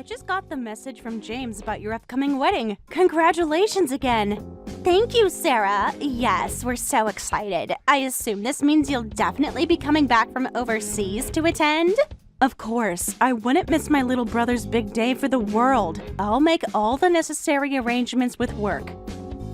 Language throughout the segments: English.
just got the message from James about your upcoming wedding. Congratulations again. Thank you, Sarah. Yes, we're so excited. I assume this means you'll definitely be coming back from overseas to attend? Of course, I wouldn't miss my little brother's big day for the world. I'll make all the necessary arrangements with work.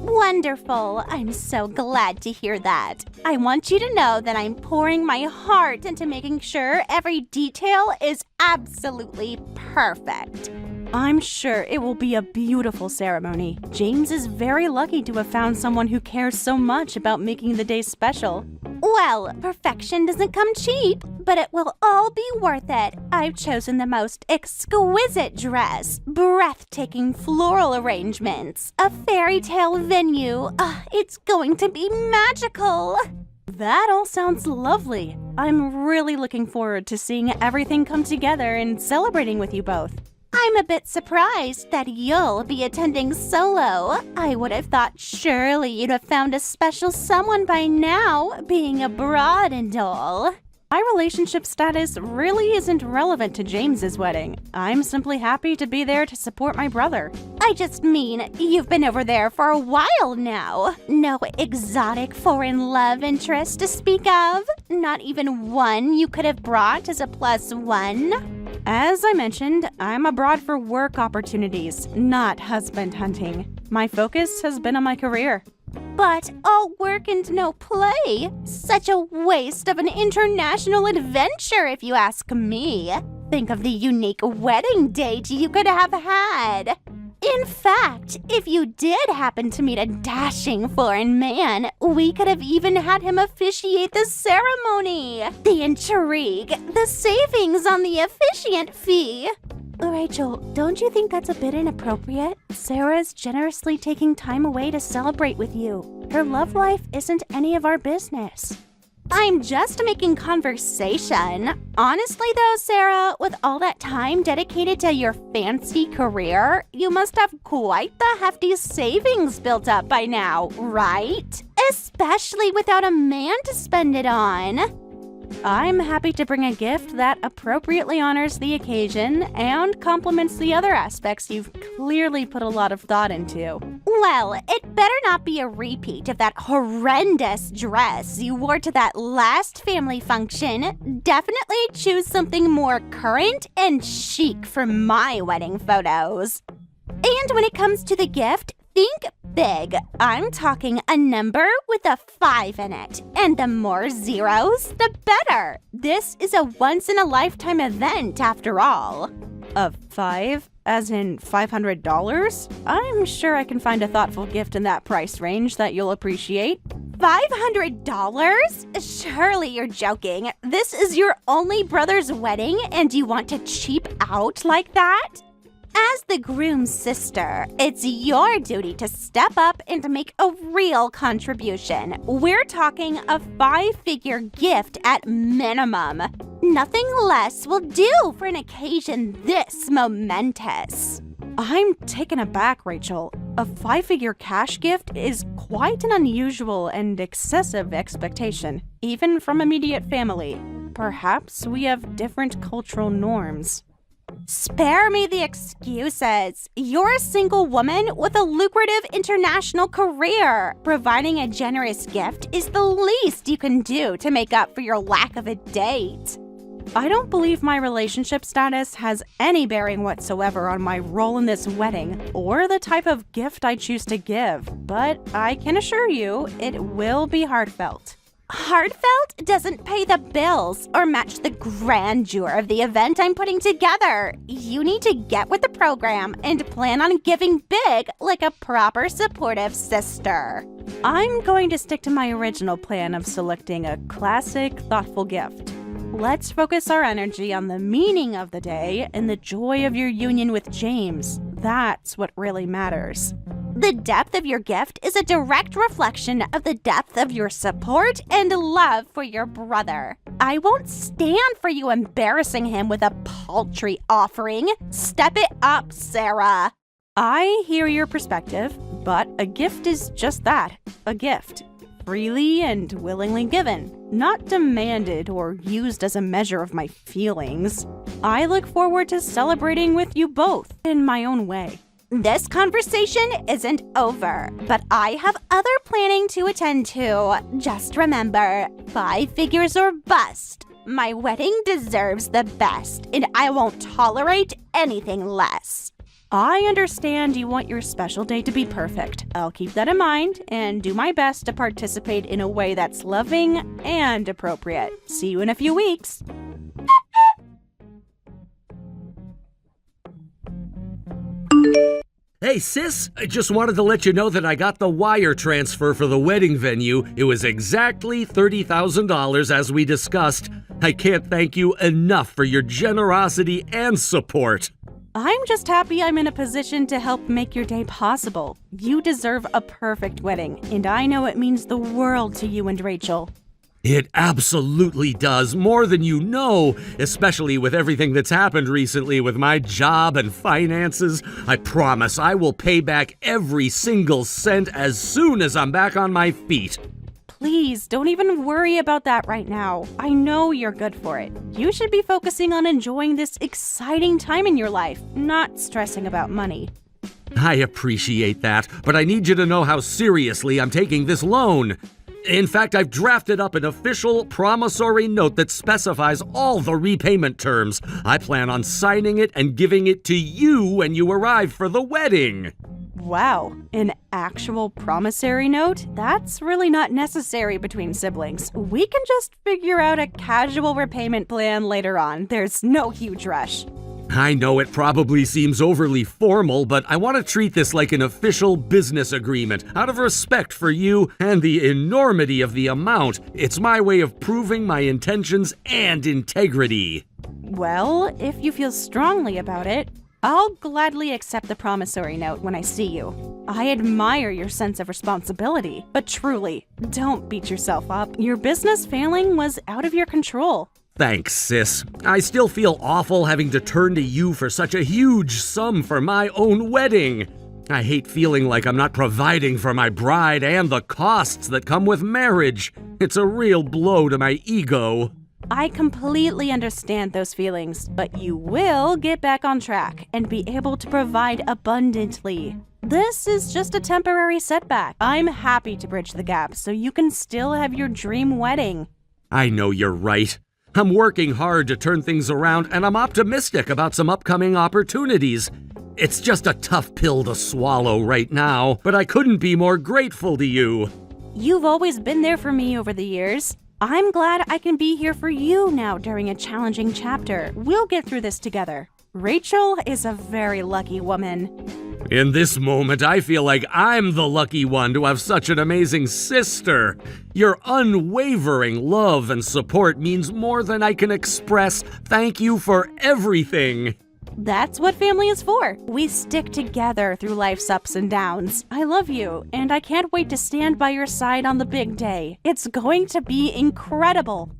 Wonderful. I'm so glad to hear that. I want you to know that I'm pouring my heart into making sure every detail is absolutely perfect. I'm sure it will be a beautiful ceremony. James is very lucky to have found someone who cares so much about making the day special. Well, perfection doesn't come cheap, but it will all be worth it. I've chosen the most exquisite dress, breathtaking floral arrangements, a fairy tale venue. It's going to be magical. That all sounds lovely. I'm really looking forward to seeing everything come together and celebrating with you both. I'm a bit surprised that you'll be attending solo. I would have thought surely you'd have found a special someone by now, being abroad and all. My relationship status really isn't relevant to James's wedding. I'm simply happy to be there to support my brother. I just mean, you've been over there for a while now. No exotic foreign love interest to speak of? Not even one you could have brought as a +1? As I mentioned, I'm abroad for work opportunities, not husband hunting. My focus has been on my career. But all work and no play. Such a waste of an international adventure, if you ask me. Think of the unique wedding date you could have had. In fact, if you did happen to meet a dashing foreign man, we could have even had him officiate the ceremony. The intrigue, the savings on the officiant fee. Rachel, don't you think that's a bit inappropriate? Sarah's generously taking time away to celebrate with you. Her love life isn't any of our business. I'm just making conversation. Honestly though, Sarah, with all that time dedicated to your fancy career, you must have quite the hefty savings built up by now, right? Especially without a man to spend it on. I'm happy to bring a gift that appropriately honors the occasion and complements the other aspects you've clearly put a lot of thought into. Well, it better not be a repeat of that horrendous dress you wore to that last family function. Definitely choose something more current and chic for my wedding photos. And when it comes to the gift, think big. I'm talking a number with a 5 in it. And the more zeros, the better. This is a once-in-a-lifetime event, after all. A 5? As in $500? I'm sure I can find a thoughtful gift in that price range that you'll appreciate. $500? Surely you're joking. This is your only brother's wedding and you want to cheap out like that? As the groom's sister, it's your duty to step up and to make a real contribution. We're talking a 5-figure gift at minimum. Nothing less will do for an occasion this momentous. I'm taken aback, Rachel. A 5-figure cash gift is quite an unusual and excessive expectation, even from immediate family. Perhaps we have different cultural norms. Spare me the excuses. You're a single woman with a lucrative international career. Providing a generous gift is the least you can do to make up for your lack of a date. I don't believe my relationship status has any bearing whatsoever on my role in this wedding or the type of gift I choose to give, but I can assure you it will be heartfelt. Heartfelt doesn't pay the bills or match the grandeur of the event I'm putting together. You need to get with the program and plan on giving big like a proper supportive sister. I'm going to stick to my original plan of selecting a classic, thoughtful gift. Let's focus our energy on the meaning of the day and the joy of your union with James. That's what really matters. The depth of your gift is a direct reflection of the depth of your support and love for your brother. I won't stand for you embarrassing him with a paltry offering. Step it up, Sarah. I hear your perspective, but a gift is just that, a gift. Freely and willingly given. not demanded or used as a measure of my feelings. I look forward to celebrating with you both in my own way. This conversation isn't over, but I have other planning to attend to. Just remember, 5 figures or bust. My wedding deserves the best, and I won't tolerate anything less. I understand you want your special day to be perfect. I'll keep that in mind and do my best to participate in a way that's loving and appropriate. See you in a few weeks. Hey, sis, I just wanted to let you know that I got the wire transfer for the wedding venue. It was exactly $30,000 as we discussed. I can't thank you enough for your generosity and support. I'm just happy I'm in a position to help make your day possible. You deserve a perfect wedding, and I know it means the world to you and Rachel. It absolutely does, more than you know, especially with everything that's happened recently with my job and finances. I promise I will pay back every single cent as soon as I'm back on my feet. Please, don't even worry about that right now. I know you're good for it. You should be focusing on enjoying this exciting time in your life, not stressing about money. I appreciate that, but I need you to know how seriously I'm taking this loan. In fact, I've drafted up an official promissory note that specifies all the repayment terms. I plan on signing it and giving it to you when you arrive for the wedding. Wow, an actual promissory note? That's really not necessary between siblings. We can just figure out a casual repayment plan later on. There's no huge rush. I know it probably seems overly formal, but I want to treat this like an official business agreement. Out of respect for you and the enormity of the amount, it's my way of proving my intentions and integrity. Well, if you feel strongly about it, I'll gladly accept the promissory note when I see you. I admire your sense of responsibility, but truly, don't beat yourself up. Your business failing was out of your control. Thanks, sis. I still feel awful having to turn to you for such a huge sum for my own wedding. I hate feeling like I'm not providing for my bride and the costs that come with marriage. It's a real blow to my ego. I completely understand those feelings, but you will get back on track and be able to provide abundantly. This is just a temporary setback. I'm happy to bridge the gap so you can still have your dream wedding. I know you're right. I'm working hard to turn things around, and I'm optimistic about some upcoming opportunities. It's just a tough pill to swallow right now, but I couldn't be more grateful to you. You've always been there for me over the years. I'm glad I can be here for you now during a challenging chapter. We'll get through this together. Rachel is a very lucky woman. In this moment, I feel like I'm the lucky one to have such an amazing sister. Your unwavering love and support means more than I can express. Thank you for everything. That's what family is for. We stick together through life's ups and downs. I love you, and I can't wait to stand by your side on the big day. It's going to be incredible.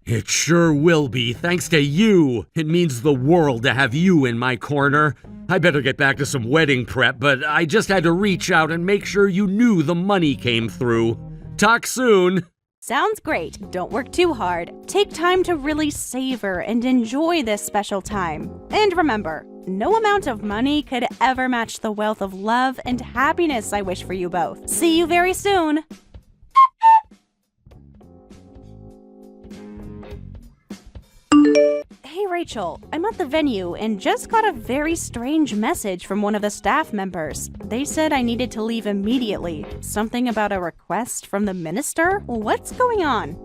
It sure will be, thanks to you. It means the world to have you in my corner. I better get back to some wedding prep, but I just had to reach out and make sure you knew the money came through. Talk soon. Sounds great. Don't work too hard. Take time to really savor and enjoy this special time. And remember, no amount of money could ever match the wealth of love and happiness I wish for you both. See you very soon. Hey Rachel, I'm at the venue and just got a very strange message from one of the staff members. They said I needed to leave immediately. Something about a request from the minister? What's going on?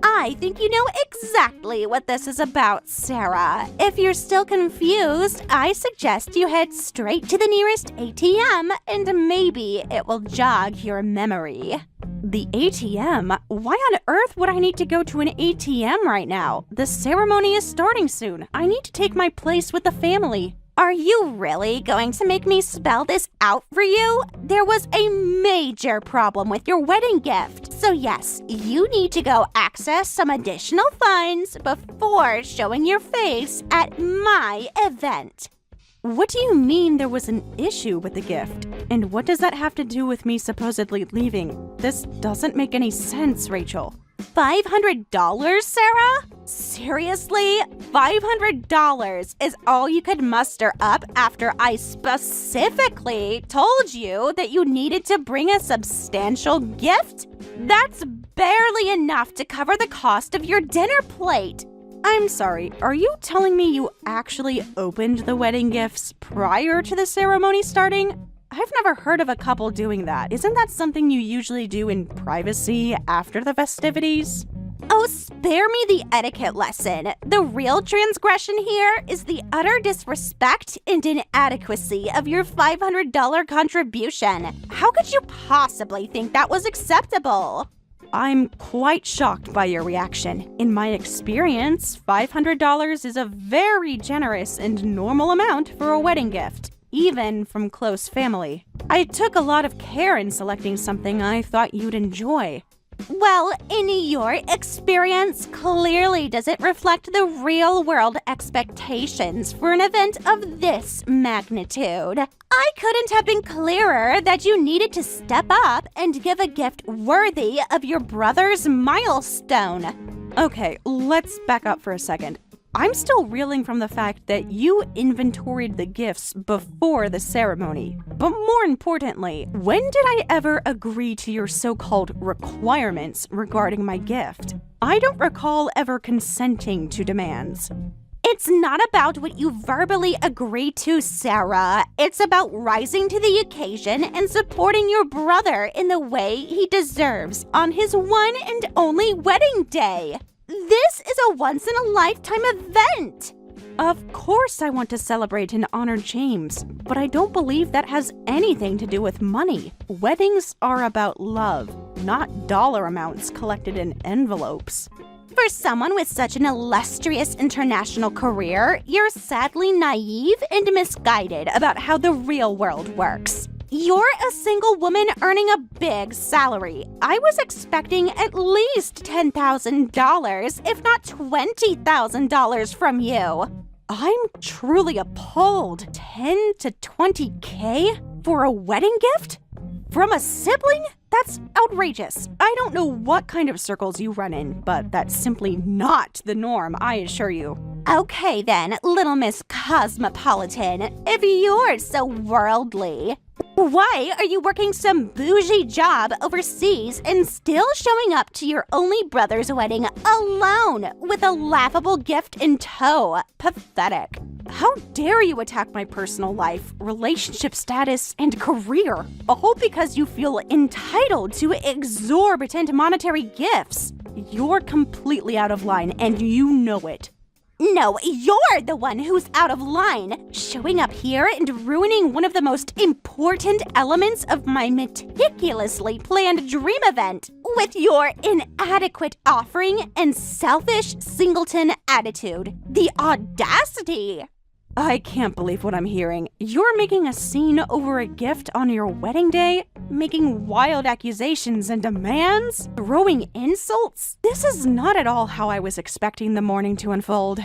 I think you know exactly what this is about, Sarah. If you're still confused, I suggest you head straight to the nearest ATM and maybe it will jog your memory. The ATM? Why on earth would I need to go to an ATM right now? The ceremony is starting soon. I need to take my place with the family. Are you really going to make me spell this out for you? There was a major problem with your wedding gift. So yes, you need to go access some additional funds before showing your face at my event. What do you mean there was an issue with the gift? And what does that have to do with me supposedly leaving? This doesn't make any sense, Rachel. $500, Sarah? Seriously? $500 is all you could muster up after I specifically told you that you needed to bring a substantial gift? That's barely enough to cover the cost of your dinner plate. I'm sorry, are you telling me you actually opened the wedding gifts prior to the ceremony starting? I've never heard of a couple doing that. Isn't that something you usually do in privacy after the festivities? Oh, spare me the etiquette lesson. The real transgression here is the utter disrespect and inadequacy of your $500 contribution. How could you possibly think that was acceptable? I'm quite shocked by your reaction. In my experience, $500 is a very generous and normal amount for a wedding gift, even from close family. I took a lot of care in selecting something I thought you'd enjoy. Well, in your experience, clearly doesn't reflect the real-world expectations for an event of this magnitude. I couldn't have been clearer that you needed to step up and give a gift worthy of your brother's milestone. Okay, let's back up for a second. I'm still reeling from the fact that you inventoried the gifts before the ceremony. But more importantly, when did I ever agree to your so-called requirements regarding my gift? I don't recall ever consenting to demands. It's not about what you verbally agree to, Sarah. It's about rising to the occasion and supporting your brother in the way he deserves on his one and only wedding day. This is a once-in-a-lifetime event! Of course I want to celebrate and honor James, but I don't believe that has anything to do with money. Weddings are about love, not dollar amounts collected in envelopes. For someone with such an illustrious international career, you're sadly naive and misguided about how the real world works. You're a single woman earning a big salary. I was expecting at least $10,000, if not $20,000 from you. I'm truly appalled. 10 to 20K for a wedding gift? From a sibling? That's outrageous. I don't know what kind of circles you run in, but that's simply not the norm, I assure you. Okay then, Little Miss Cosmopolitan, if you're so worldly, why are you working some bougie job overseas and still showing up to your only brother's wedding alone with a laughable gift in tow? Pathetic. How dare you attack my personal life, relationship status, and career, all because you feel entitled to exorbitant monetary gifts? You're completely out of line, and you know it. No, you're the one who's out of line, showing up here and ruining one of the most important elements of my meticulously planned dream event with your inadequate offering and selfish singleton attitude. The audacity! I can't believe what I'm hearing. You're making a scene over a gift on your wedding day? Making wild accusations and demands? Throwing insults? This is not at all how I was expecting the morning to unfold.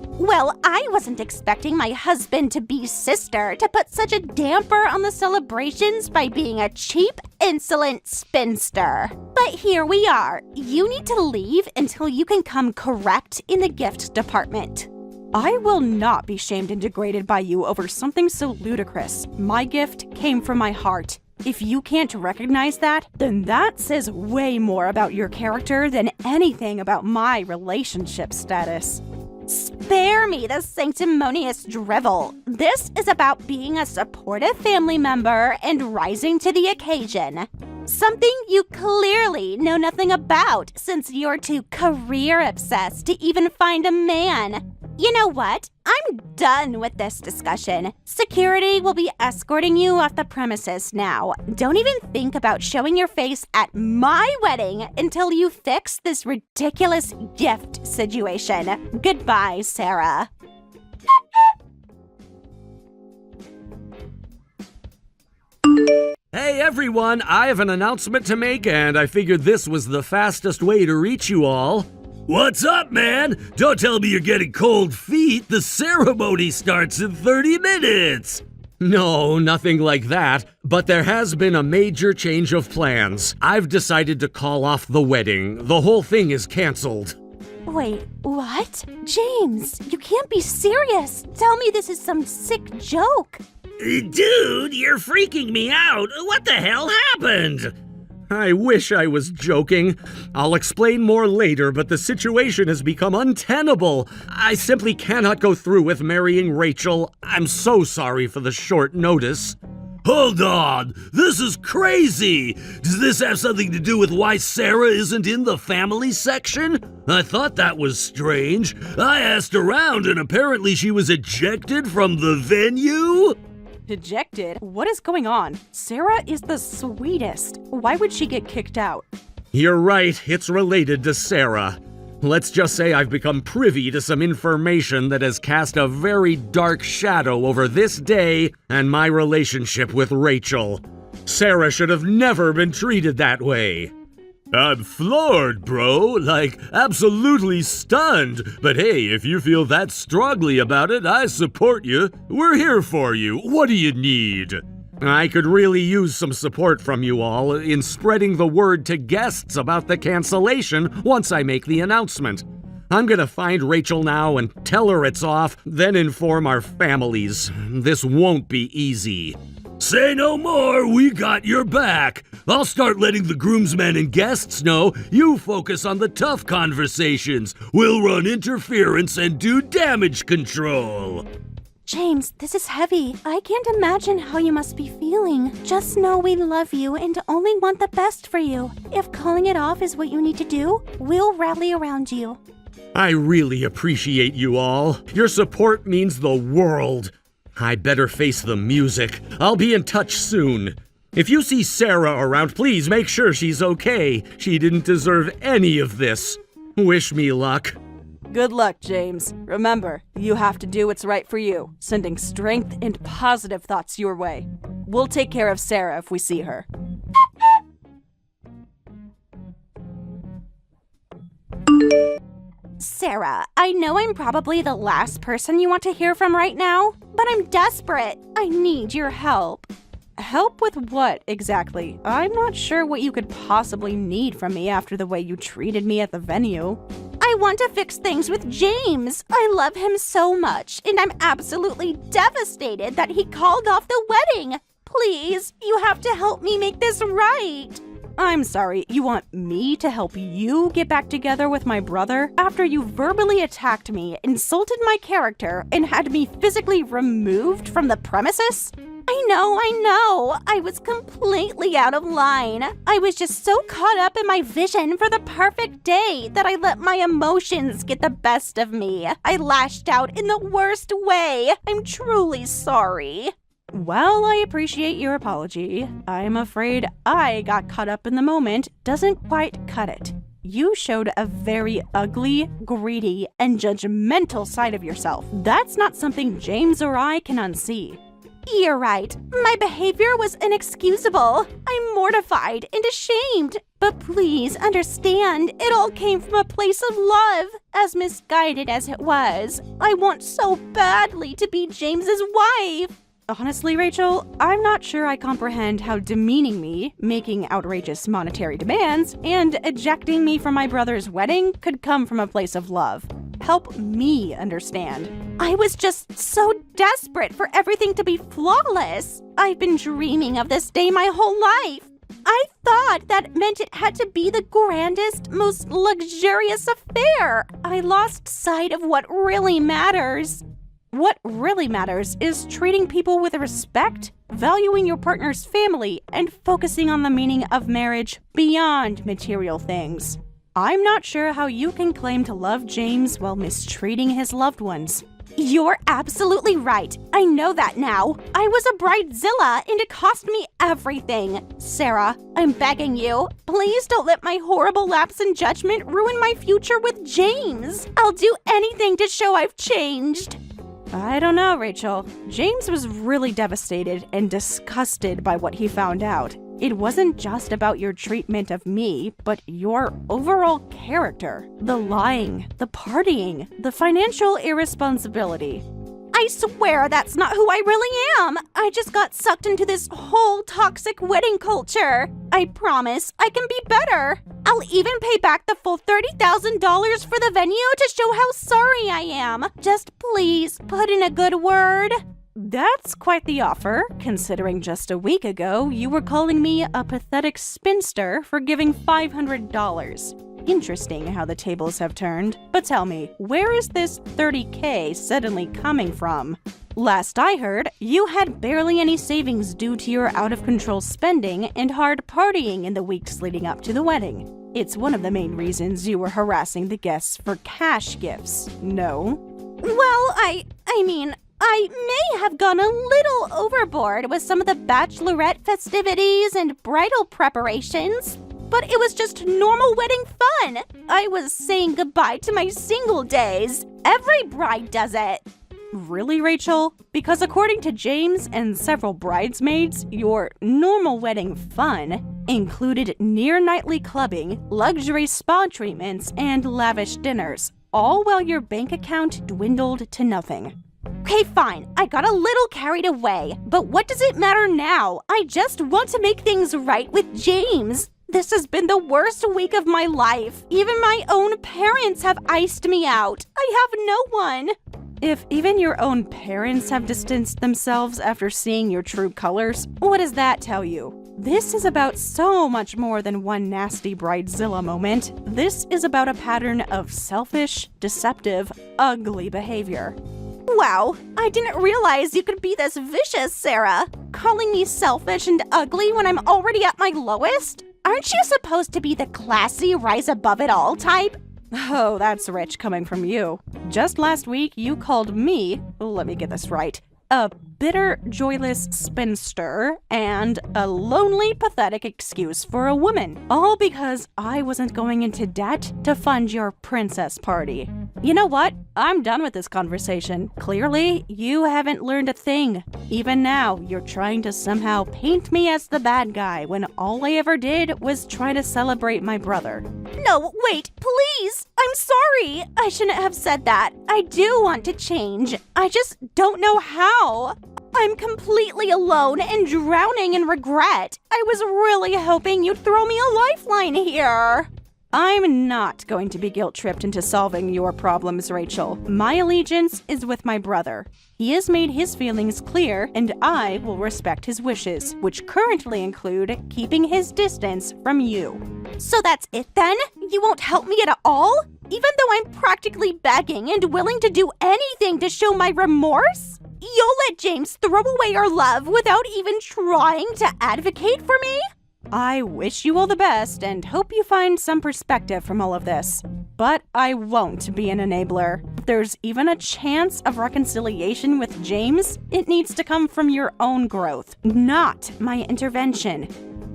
Well, I wasn't expecting my husband-to-be sister to put such a damper on the celebrations by being a cheap, insolent spinster. But here we are. You need to leave until you can come correct in the gift department. I will not be shamed and degraded by you over something so ludicrous. My gift came from my heart. If you can't recognize that, then that says way more about your character than anything about my relationship status. Spare me the sanctimonious drivel. This is about being a supportive family member and rising to the occasion. Something you clearly know nothing about since you're too career-obsessed to even find a man. You know what? I'm done with this discussion. Security will be escorting you off the premises now. Don't even think about showing your face at my wedding until you fix this ridiculous gift situation. Goodbye, Sarah. Hey everyone, I have an announcement to make, and I figured this was the fastest way to reach you all. What's up, man? Don't tell me you're getting cold feet. The ceremony starts in 30 minutes. No, nothing like that, but there has been a major change of plans. I've decided to call off the wedding. The whole thing is canceled. Wait, what? James, you can't be serious. Tell me this is some sick joke. Dude, you're freaking me out. What the hell happened? I wish I was joking. I'll explain more later, but the situation has become untenable. I simply cannot go through with marrying Rachel. I'm so sorry for the short notice. Hold on! This is crazy! Does this have something to do with why Sarah isn't in the family section? I thought that was strange. I asked around and apparently she was ejected from the venue? Ejected? What is going on? Sarah is the sweetest. Why would she get kicked out? You're right, it's related to Sarah. Let's just say I've become privy to some information that has cast a very dark shadow over this day and my relationship with Rachel. Sarah should have never been treated that way. I'm floored, bro. Like, absolutely stunned. But hey, if you feel that strongly about it, I support you. We're here for you. What do you need? I could really use some support from you all in spreading the word to guests about the cancellation once I make the announcement. I'm gonna find Rachel now and tell her it's off, then inform our families. This won't be easy. Say no more, we got your back. I'll start letting the groomsmen and guests know you focus on the tough conversations. We'll run interference and do damage control. James, this is heavy. I can't imagine how you must be feeling. Just know we love you and only want the best for you. If calling it off is what you need to do, we'll rally around you. I really appreciate you all. Your support means the world. I'd better face the music. I'll be in touch soon. If you see Sarah around, please make sure she's okay. She didn't deserve any of this. Wish me luck. Good luck, James. Remember, you have to do what's right for you, sending strength and positive thoughts your way. We'll take care of Sarah if we see her. Sarah, I know I'm probably the last person you want to hear from right now, but I'm desperate. I need your help. Help with what, exactly? I'm not sure what you could possibly need from me after the way you treated me at the venue. I want to fix things with James. I love him so much, and I'm absolutely devastated that he called off the wedding. Please, you have to help me make this right. I'm sorry, you want me to help you get back together with my brother after you verbally attacked me, insulted my character, and had me physically removed from the premises? I know. I was completely out of line. I was just so caught up in my vision for the perfect day that I let my emotions get the best of me. I lashed out in the worst way. I'm truly sorry. Well, I appreciate your apology. I'm afraid I got caught up in the moment doesn't quite cut it. You showed a very ugly, greedy, and judgmental side of yourself. That's not something James or I can unsee. You're right. My behavior was inexcusable. I'm mortified and ashamed. But please understand, it all came from a place of love, as misguided as it was. I want so badly to be James's wife. Honestly, Rachel, I'm not sure I comprehend how demeaning me, making outrageous monetary demands, and ejecting me from my brother's wedding could come from a place of love. Help me understand. I was just so desperate for everything to be flawless. I've been dreaming of this day my whole life. I thought that meant it had to be the grandest, most luxurious affair. I lost sight of what really matters. What really matters is treating people with respect, valuing your partner's family, and focusing on the meaning of marriage beyond material things. I'm not sure how you can claim to love James while mistreating his loved ones. You're absolutely right. I know that now. I was a bridezilla and it cost me everything. Sarah, I'm begging you, please don't let my horrible lapse in judgment ruin my future with James. I'll do anything to show I've changed. I don't know, Rachel. James was really devastated and disgusted by what he found out. It wasn't just about your treatment of me, but your overall character. The lying, the partying, the financial irresponsibility. I I swear that's not who I really am. I just got sucked into this whole toxic wedding culture. I promise I can be better. I'll even pay back the full $30,000 for the venue to show how sorry I am. Just please put in a good word. That's quite the offer, considering just a week ago you were calling me a pathetic spinster for giving $500. Interesting how the tables have turned. But tell me, where is this $30K suddenly coming from? Last I heard, you had barely any savings due to your out-of-control spending and hard partying in the weeks leading up to the wedding. It's one of the main reasons you were harassing the guests for cash gifts, no? Well, I mean, I may have gone a little overboard with some of the bachelorette festivities and bridal preparations, but it was just normal wedding fun. I was saying goodbye to my single days. Every bride does it. Really, Rachel? Because according to James and several bridesmaids, your normal wedding fun included near-nightly clubbing, luxury spa treatments, and lavish dinners, all while your bank account dwindled to nothing. Okay, fine. I got a little carried away. But what does it matter now? I just want to make things right with James. This has been the worst week of my life. Even my own parents have iced me out. I have no one. If even your own parents have distanced themselves after seeing your true colors, what does that tell you? This is about so much more than one nasty bridezilla moment. This is about a pattern of selfish, deceptive, ugly behavior. Wow, I didn't realize you could be this vicious, Sarah. Calling me selfish and ugly when I'm already at my lowest? Aren't you supposed to be the classy, rise above it all type? Oh, that's rich coming from you. Just last week, you called me, let me get this right, a bitter, joyless spinster and a lonely, pathetic excuse for a woman. All because I wasn't going into debt to fund your princess party. You know what? I'm done with this conversation. Clearly, you haven't learned a thing. Even now, you're trying to somehow paint me as the bad guy when all I ever did was try to celebrate my brother. No, wait, please! I'm sorry! I shouldn't have said that. I do want to change. I just don't know how. I'm completely alone and drowning in regret. I was really hoping you'd throw me a lifeline here. I'm not going to be guilt-tripped into solving your problems, Rachel. My allegiance is with my brother. He has made his feelings clear, and I will respect his wishes, which currently include keeping his distance from you. So that's it then? You won't help me at all? Even though I'm practically begging and willing to do anything to show my remorse? You'll let James throw away our love without even trying to advocate for me? I wish you all the best and hope you find some perspective from all of this. But I won't be an enabler. If there's even a chance of reconciliation with James, it needs to come from your own growth, not my intervention.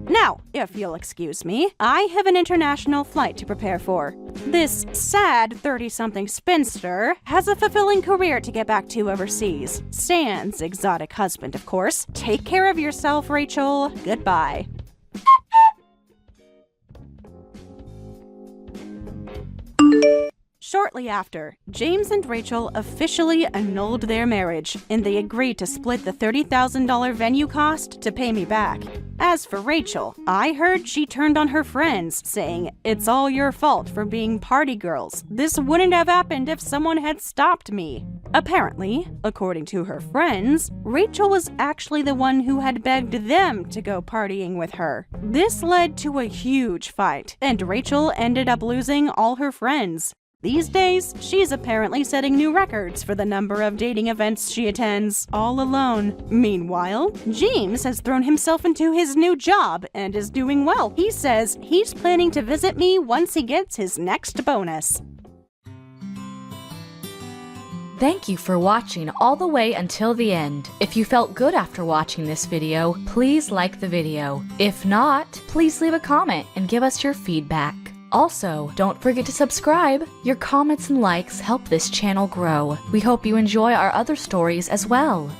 Now, if you'll excuse me, I have an international flight to prepare for. This sad 30-something spinster has a fulfilling career to get back to overseas. Sans exotic husband, of course. Take care of yourself, Rachel. Goodbye. Shortly after, James and Rachel officially annulled their marriage, and they agreed to split the $30,000 venue cost to pay me back. As for Rachel, I heard she turned on her friends, saying, "It's all your fault for being party girls. This wouldn't have happened if someone had stopped me." Apparently, according to her friends, Rachel was actually the one who had begged them to go partying with her. This led to a huge fight, and Rachel ended up losing all her friends. These days, she's apparently setting new records for the number of dating events she attends, all alone. Meanwhile, James has thrown himself into his new job and is doing well. He says he's planning to visit me once he gets his next bonus. Thank you for watching all the way until the end. If you felt good after watching this video, please like the video. If not, please leave a comment and give us your feedback. Also, don't forget to subscribe. Your comments and likes help this channel grow. We hope you enjoy our other stories as well.